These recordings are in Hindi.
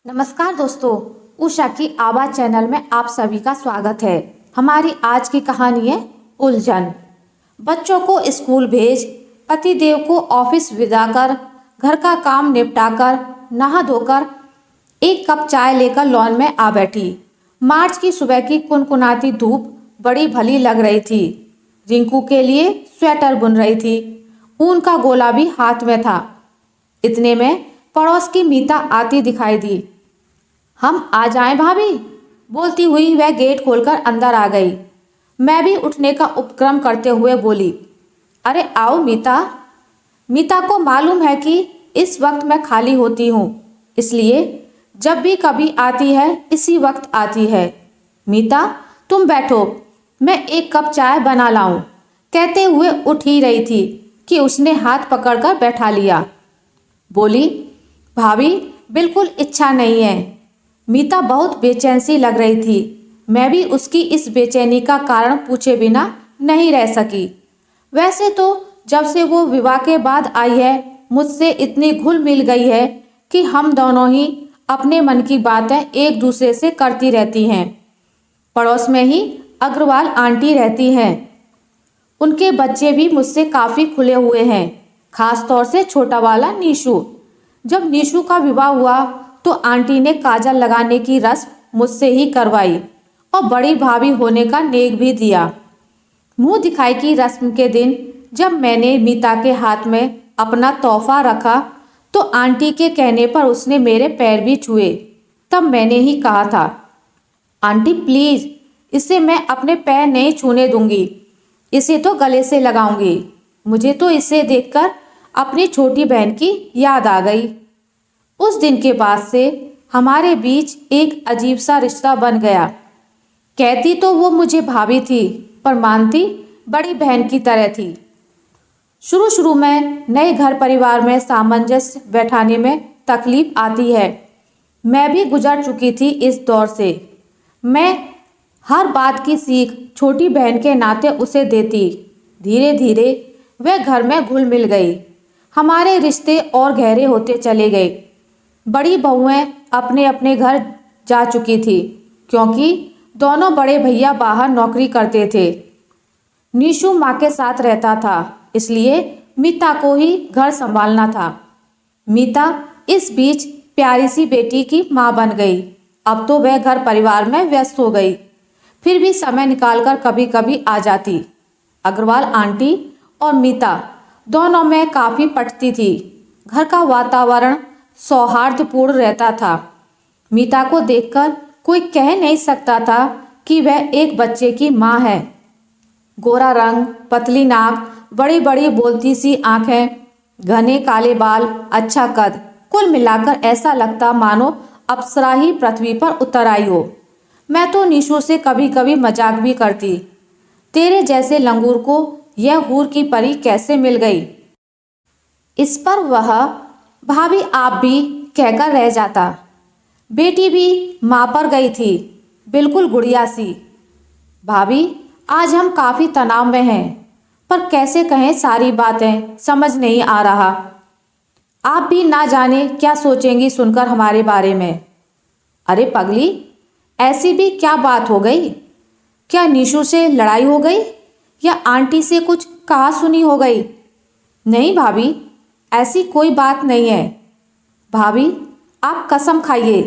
नमस्कार दोस्तों, उषा की आवाज़ चैनल में आप सभी का स्वागत है। हमारी आज की कहानी है उलझन। बच्चों को स्कूल भेज, पतिदेव को ऑफिस विदा कर, घर का काम निपटाकर, नहा धोकर एक कप चाय लेकर लॉन में आ बैठी। मार्च की सुबह की कुनकुनाती धूप बड़ी भली लग रही थी। रिंकू के लिए स्वेटर बुन रही थी। ऊन का गोला भी हाथ में था। इतने में पड़ोस की मीता आती दिखाई दी। हम आ जाएं भाभी, बोलती हुई वह गेट खोलकर अंदर आ गई। मैं भी उठने का उपक्रम करते हुए बोली, अरे आओ मीता। मीता को मालूम है कि इस वक्त मैं खाली होती हूँ, इसलिए जब भी कभी आती है इसी वक्त आती है। मीता तुम बैठो, मैं एक कप चाय बना लाऊं, कहते हुए उठ ही रही थी कि उसने हाथ पकड़कर बैठा लिया। बोली, भाभी बिल्कुल इच्छा नहीं है। मीता बहुत बेचैन सी लग रही थी। मैं भी उसकी इस बेचैनी का कारण पूछे बिना नहीं रह सकी। वैसे तो जब से वो विवाह के बाद आई है मुझसे इतनी घुल मिल गई है कि हम दोनों ही अपने मन की बातें एक दूसरे से करती रहती हैं। पड़ोस में ही अग्रवाल आंटी रहती हैं। उनके बच्चे भी मुझसे काफ़ी खुले हुए हैं, खास तौर से छोटा वाला नीशू। जब नीशू का विवाह हुआ तो आंटी ने काजल लगाने की रस्म मुझसे ही करवाई और बड़ी भाभी होने का नेक भी दिया। मुंह दिखाई की रस्म के दिन जब मैंने मीता के हाथ में अपना तोहफा रखा तो आंटी के कहने पर उसने मेरे पैर भी छुए। तब मैंने ही कहा था, आंटी प्लीज, इसे मैं अपने पैर नहीं छूने दूंगी, इसे तो गले से लगाऊंगी। मुझे तो इसे देखकर अपनी छोटी बहन की याद आ गई। उस दिन के बाद से हमारे बीच एक अजीब सा रिश्ता बन गया। कहती तो वो मुझे भाभी थी, पर मानती बड़ी बहन की तरह थी। शुरू शुरू में नए घर परिवार में सामंजस्य बैठाने में तकलीफ आती है। मैं भी गुजर चुकी थी इस दौर से। मैं हर बात की सीख छोटी बहन के नाते उसे देती। धीरे धीरे वह घर में घुल मिल गई। हमारे रिश्ते और गहरे होते चले गए। बड़ी बहुएं अपने अपने घर जा चुकी थी, क्योंकि दोनों बड़े भैया बाहर नौकरी करते थे। नीशू माँ के साथ रहता था, इसलिए मीता को ही घर संभालना था। मीता इस बीच प्यारी सी बेटी की माँ बन गई। अब तो वह घर परिवार में व्यस्त हो गई, फिर भी समय निकालकर कभी कभी आ जाती। अग्रवाल आंटी और मीता दोनों में काफ़ी पटती थी। घर का वातावरण सौहार्दपूर्ण रहता था। मीता को देखकर कोई कह नहीं सकता था कि वह एक बच्चे की माँ है। गोरा रंग, पतली नाक, बड़ी बड़ी बोलती सी आंखें, घने काले बाल, अच्छा कद, कुल मिलाकर ऐसा लगता मानो अप्सरा ही पृथ्वी पर उतर आई हो। मैं तो नीशू से कभी कभी मजाक भी करती, तेरे जैसे लंगूर को यह हूर की परी कैसे मिल गई। इस पर वह भाभी आप भी कहकर रह जाता। बेटी भी माँ पर गई थी, बिल्कुल गुड़िया सी। भाभी आज हम काफ़ी तनाव में हैं, पर कैसे कहें सारी बातें समझ नहीं आ रहा। आप भी ना जाने क्या सोचेंगी सुनकर हमारे बारे में। अरे पगली, ऐसी भी क्या बात हो गई? क्या नीशू से लड़ाई हो गई या आंटी से कुछ कहा सुनी हो गई? नहीं भाभी, ऐसी कोई बात नहीं है। भाभी आप कसम खाइए,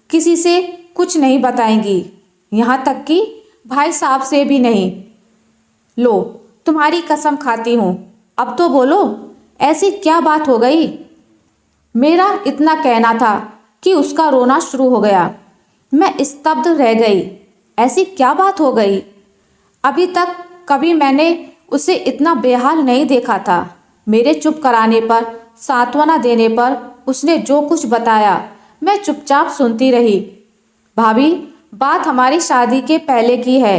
किसी से कुछ नहीं बताएंगी, यहाँ तक कि भाई साहब से भी नहीं। लो तुम्हारी कसम खाती हूँ, अब तो बोलो, ऐसी क्या बात हो गई? मेरा इतना कहना था कि उसका रोना शुरू हो गया। मैं स्तब्ध रह गई। ऐसी क्या बात हो गई? अभी तक कभी मैंने उसे इतना बेहाल नहीं देखा था। मेरे चुप कराने पर, सांत्वना देने पर उसने जो कुछ बताया मैं चुपचाप सुनती रही। भाभी बात हमारी शादी के पहले की है।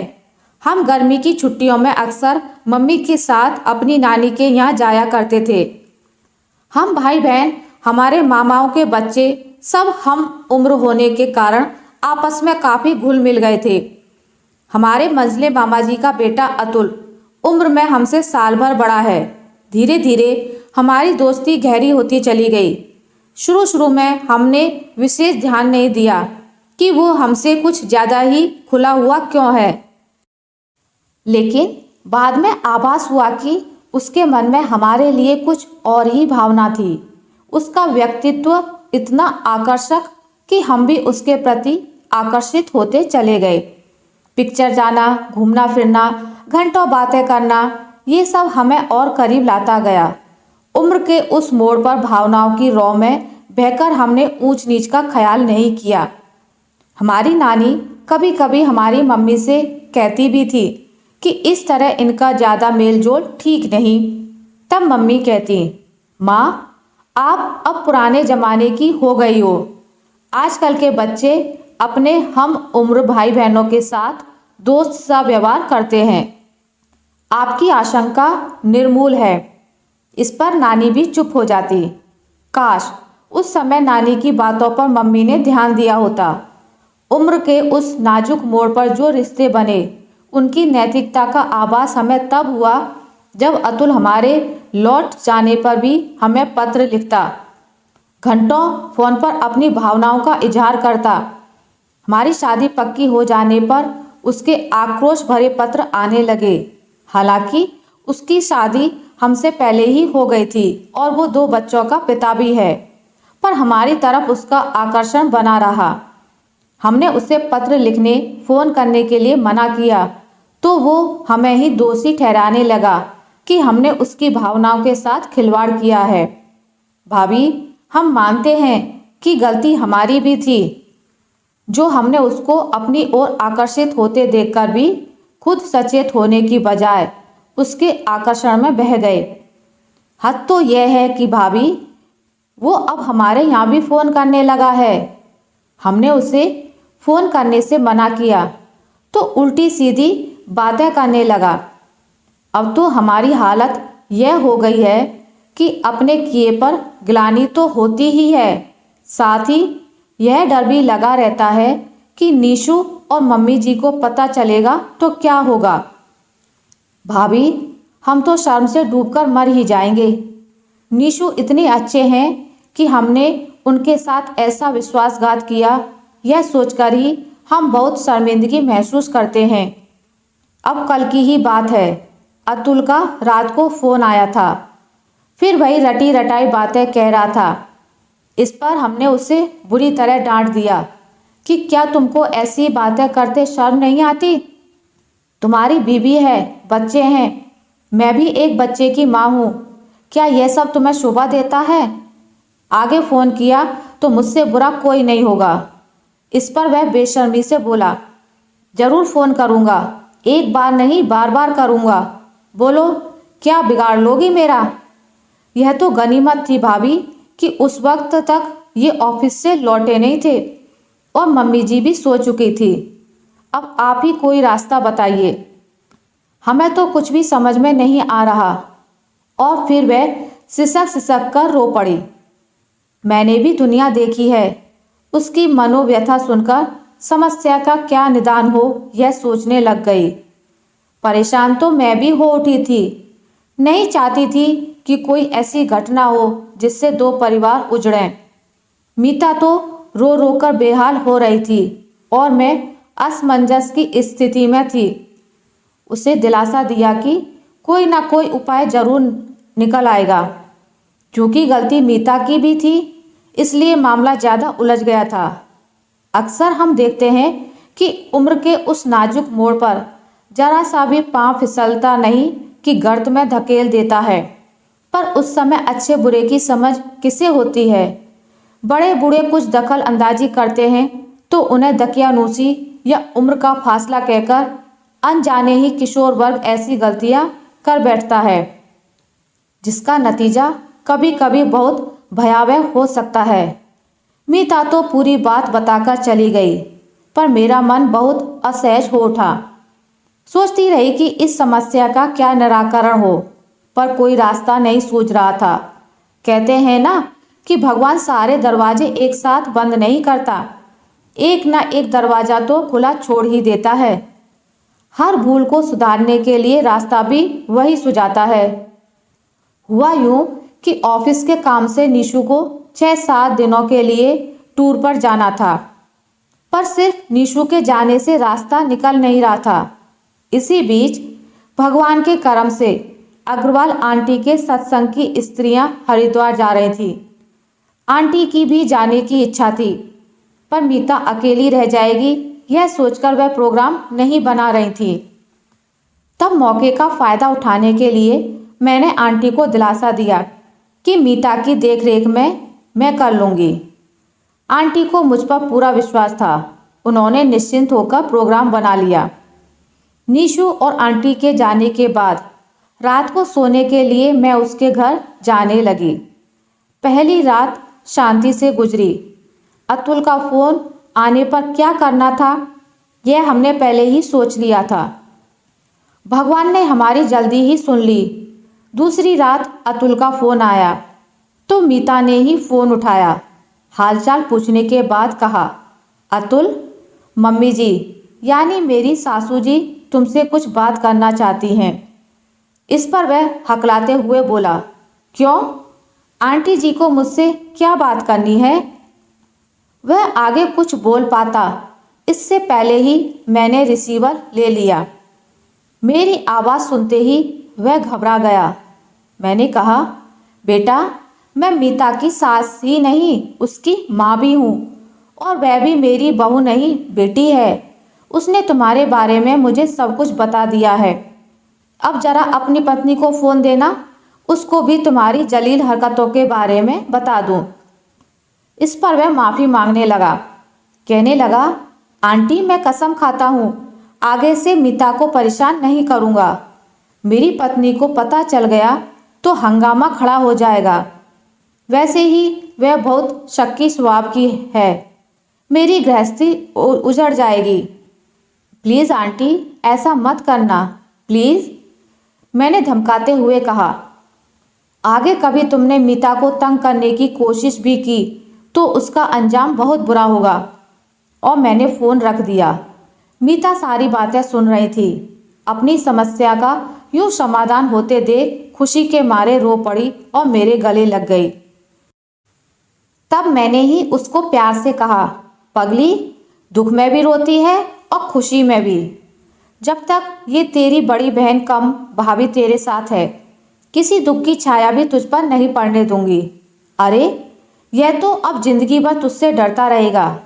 हम गर्मी की छुट्टियों में अक्सर मम्मी के साथ अपनी नानी के यहाँ जाया करते थे। हम भाई बहन, हमारे मामाओं के बच्चे सब हम उम्र होने के कारण आपस में काफ़ी घुल मिल गए थे। हमारे मंझले मामा जी का बेटा अतुल उम्र में हमसे साल भर बड़ा है। धीरे धीरे हमारी दोस्ती गहरी होती चली गई। शुरू शुरू में हमने विशेष ध्यान नहीं दिया कि वो हमसे कुछ ज़्यादा ही खुला हुआ क्यों है, लेकिन बाद में आभास हुआ कि उसके मन में हमारे लिए कुछ और ही भावना थी। उसका व्यक्तित्व इतना आकर्षक कि हम भी उसके प्रति आकर्षित होते चले गए। पिक्चर जाना, घूमना फिरना, घंटों बातें करना, ये सब हमें और करीब लाता गया। उम्र के उस मोड़ पर भावनाओं की रौ में बहकर हमने ऊंच नीच का ख्याल नहीं किया। हमारी नानी कभी कभी हमारी मम्मी से कहती भी थी कि इस तरह इनका ज़्यादा मेल जोल ठीक नहीं। तब मम्मी कहती, माँ आप अब पुराने ज़माने की हो गई हो। आजकल के बच्चे अपने हम उम्र भाई बहनों के साथ दोस्त सा व्यवहार करते हैं। आपकी आशंका निर्मूल है। इस पर नानी भी चुप हो जाती। काश उस समय नानी की बातों पर मम्मी ने ध्यान दिया होता। उम्र के उस नाजुक मोड़ पर जो रिश्ते बने, उनकी नैतिकता का आभास हमें तब हुआ जब अतुल हमारे लौट जाने पर भी हमें पत्र लिखता, घंटों फोन पर अपनी भावनाओं का इजहार करता। हमारी शादी पक्की हो जाने पर उसके आक्रोश भरे पत्र आने लगे। हालांकि उसकी शादी हमसे पहले ही हो गई थी और वो 2 बच्चों का पिता भी है, पर हमारी तरफ उसका आकर्षण बना रहा। हमने उसे पत्र लिखने, फ़ोन करने के लिए मना किया तो वो हमें ही दोषी ठहराने लगा कि हमने उसकी भावनाओं के साथ खिलवाड़ किया है। भाभी, हम मानते हैं कि गलती हमारी भी थी, जो हमने उसको अपनी ओर आकर्षित होते देखकर भी खुद सचेत होने की बजाय उसके आकर्षण में बह गए। हद तो यह है कि भाभी, वो अब हमारे यहाँ भी फ़ोन करने लगा है। हमने उसे फ़ोन करने से मना किया तो उल्टी सीधी बातें करने लगा। अब तो हमारी हालत यह हो गई है कि अपने किए पर ग्लानि तो होती ही है, साथ ही यह डर भी लगा रहता है कि नीशू और मम्मी जी को पता चलेगा तो क्या होगा। भाभी, हम तो शर्म से डूबकर मर ही जाएंगे। नीशू इतने अच्छे हैं कि हमने उनके साथ ऐसा विश्वासघात किया, यह सोचकर ही हम बहुत शर्मिंदगी महसूस करते हैं। अब कल की ही बात है, अतुल का रात को फ़ोन आया था। फिर वही रटी रटाई बातें कह रहा था। इस पर हमने उसे बुरी तरह डांट दिया कि क्या तुमको ऐसी बातें करते शर्म नहीं आती? तुम्हारी बीवी है, बच्चे हैं, मैं भी एक बच्चे की माँ हूँ, क्या यह सब तुम्हें शोभा देता है? आगे फ़ोन किया तो मुझसे बुरा कोई नहीं होगा। इस पर वह बेशर्मी से बोला, ज़रूर फ़ोन करूँगा, एक बार नहीं बार बार करूँगा, बोलो क्या बिगाड़ लोगी मेरा? यह तो गनीमत थी भाभी कि उस वक्त तक ये ऑफिस से लौटे नहीं थे और मम्मी जी भी सो चुकी थी। अब आप ही कोई रास्ता बताइए, हमें तो कुछ भी समझ में नहीं आ रहा। और फिर वह सिसक सिसक कर रो पड़ी। मैंने भी दुनिया देखी है। उसकी मनोव्यथा सुनकर समस्या का क्या निदान हो यह सोचने लग गई। परेशान तो मैं भी हो उठी थी। नहीं चाहती थी कि कोई ऐसी घटना हो जिससे 2 परिवार उजड़ें। मीता तो रो रो कर बेहाल हो रही थी और मैं असमंजस की स्थिति में थी। उसे दिलासा दिया कि कोई ना कोई उपाय जरूर निकल आएगा। क्योंकि गलती मीता की भी थी, इसलिए मामला ज़्यादा उलझ गया था। अक्सर हम देखते हैं कि उम्र के उस नाजुक मोड़ पर जरा सा भी पांव फिसलता नहीं कि गर्त में धकेल देता है। पर उस समय अच्छे बुरे की समझ किसे होती है? बड़े बूढ़े कुछ दखल अंदाजी करते हैं तो उन्हें दकियानूसी या उम्र का फासला कहकर अनजाने ही किशोर वर्ग ऐसी गलतियां कर बैठता है, जिसका नतीजा कभी कभी बहुत भयावह हो सकता है। मीता तो पूरी बात बताकर चली गई, पर मेरा मन बहुत असहज हो उठा। सोचती रही कि इस समस्या का क्या निराकरण हो, पर कोई रास्ता नहीं सूझ रहा था। कहते हैं ना कि भगवान सारे दरवाजे एक साथ बंद नहीं करता, एक ना एक दरवाजा तो खुला छोड़ ही देता है। हर भूल को सुधारने के लिए रास्ता भी वही सुझाता है। हुआ यूं कि ऑफिस के काम से निशु को 6-7 दिनों के लिए टूर पर जाना था, पर सिर्फ निशु के जाने से रास्ता निकल नहीं रहा था। इसी बीच भगवान के करम से अग्रवाल आंटी के सत्संग की स्त्रियां हरिद्वार जा रही थी। आंटी की भी जाने की इच्छा थी, पर मीता अकेली रह जाएगी यह सोचकर वह प्रोग्राम नहीं बना रही थी। तब मौके का फ़ायदा उठाने के लिए मैंने आंटी को दिलासा दिया कि मीता की देखरेख में मैं कर लूँगी। आंटी को मुझ पर पूरा विश्वास था। उन्होंने निश्चिंत होकर प्रोग्राम बना लिया। निशु और आंटी के जाने के बाद रात को सोने के लिए मैं उसके घर जाने लगी। पहली रात शांति से गुजरी। अतुल का फ़ोन आने पर क्या करना था यह हमने पहले ही सोच लिया था। भगवान ने हमारी जल्दी ही सुन ली। दूसरी रात अतुल का फ़ोन आया तो मीता ने ही फ़ोन उठाया। हालचाल पूछने के बाद कहा, अतुल, मम्मी जी यानी मेरी सासू जी तुमसे कुछ बात करना चाहती हैं। इस पर वह हकलाते हुए बोला, क्यों? आंटी जी को मुझसे क्या बात करनी है? वह आगे कुछ बोल पाता इससे पहले ही मैंने रिसीवर ले लिया। मेरी आवाज़ सुनते ही वह घबरा गया। मैंने कहा, बेटा, मैं मीता की सास ही नहीं उसकी माँ भी हूँ, और वह भी मेरी बहू नहीं बेटी है। उसने तुम्हारे बारे में मुझे सब कुछ बता दिया है। अब जरा अपनी पत्नी को फ़ोन देना, उसको भी तुम्हारी जलील हरकतों के बारे में बता दूँ। इस पर वह माफ़ी मांगने लगा। कहने लगा, आंटी, मैं कसम खाता हूँ आगे से मीता को परेशान नहीं करूँगा। मेरी पत्नी को पता चल गया तो हंगामा खड़ा हो जाएगा। वैसे ही वह बहुत शक्की स्वभाव की है। मेरी गृहस्थी उजड़ जाएगी। प्लीज़ आंटी, ऐसा मत करना, प्लीज़, मैंने धमकाते हुए कहा। आगे कभी तुमने मीता को तंग करने की कोशिश भी की तो उसका अंजाम बहुत बुरा होगा। और मैंने फ़ोन रख दिया। मीता सारी बातें सुन रही थी। अपनी समस्या का यूं समाधान होते देख खुशी के मारे रो पड़ी और मेरे गले लग गई। तब मैंने ही उसको प्यार से कहा, पगली, दुख में भी रोती है और खुशी में भी। जब तक ये तेरी बड़ी बहन कम भाभी तेरे साथ है, किसी दुख की छाया भी तुझ पर नहीं पड़ने दूंगी। अरे, यह तो अब जिंदगी भर तुझसे डरता रहेगा।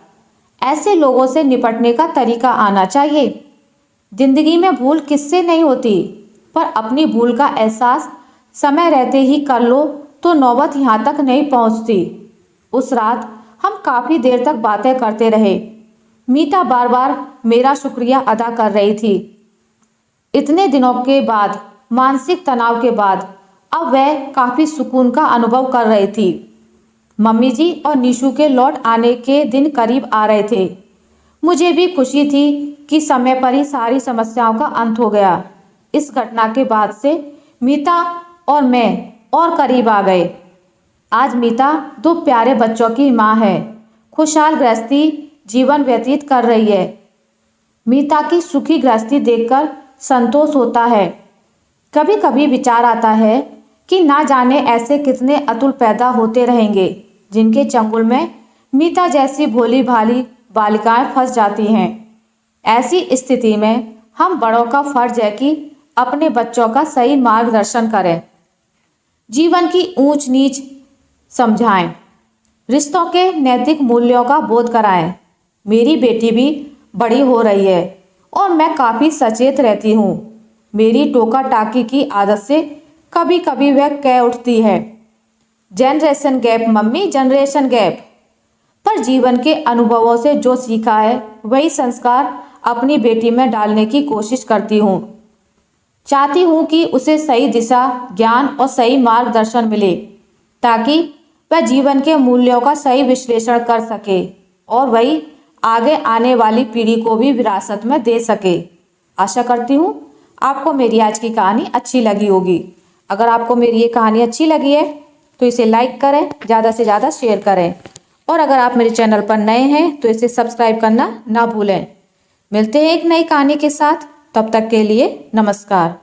ऐसे लोगों से निपटने का तरीका आना चाहिए। जिंदगी में भूल किससे नहीं होती, पर अपनी भूल का एहसास समय रहते ही कर लो तो नौबत यहाँ तक नहीं पहुँचती। उस रात हम काफ़ी देर तक बातें करते रहे। मीता बार बार मेरा शुक्रिया अदा कर रही थी। इतने दिनों के बाद, मानसिक तनाव के बाद, अब वह काफ़ी सुकून का अनुभव कर रही थी। मम्मी जी और निशु के लौट आने के दिन करीब आ रहे थे। मुझे भी खुशी थी कि समय पर ही सारी समस्याओं का अंत हो गया। इस घटना के बाद से मीता और मैं और करीब आ गए। आज मीता 2 प्यारे बच्चों की माँ है। खुशहाल गृहस्थी जीवन व्यतीत कर रही है। मीता की सुखी गृहस्थी देखकर संतोष होता है। कभी कभी विचार आता है कि ना जाने ऐसे कितने अतुल पैदा होते रहेंगे जिनके चंगुल में मीता जैसी भोली भाली बालिकाएं फंस जाती हैं। ऐसी स्थिति में हम बड़ों का फर्ज है कि अपने बच्चों का सही मार्गदर्शन करें, जीवन की ऊंच नीच समझाएं, रिश्तों के नैतिक मूल्यों का बोध कराएं। मेरी बेटी भी बड़ी हो रही है और मैं काफ़ी सचेत रहती हूँ। मेरी टोका टाकी की आदत से कभी कभी वह कह उठती है, generation gap mummy, generation gap. पर जीवन के अनुभवों से जो सीखा है वही संस्कार अपनी बेटी में डालने की कोशिश करती हूँ। चाहती हूँ कि उसे सही दिशा, ज्ञान और सही मार्गदर्शन मिले ताकि वह जीवन के मूल्यों का सही विश्लेषण कर सके और वही आगे आने वाली पीढ़ी को भी विरासत में दे सके। आशा करती हूँ आपको मेरी आज की कहानी अच्छी लगी होगी। अगर आपको मेरी ये कहानी अच्छी लगी है तो इसे लाइक करें, ज़्यादा से ज़्यादा शेयर करें, और अगर आप मेरे चैनल पर नए हैं तो इसे सब्सक्राइब करना ना भूलें। मिलते हैं एक नई कहानी के साथ, तब तक के लिए नमस्कार।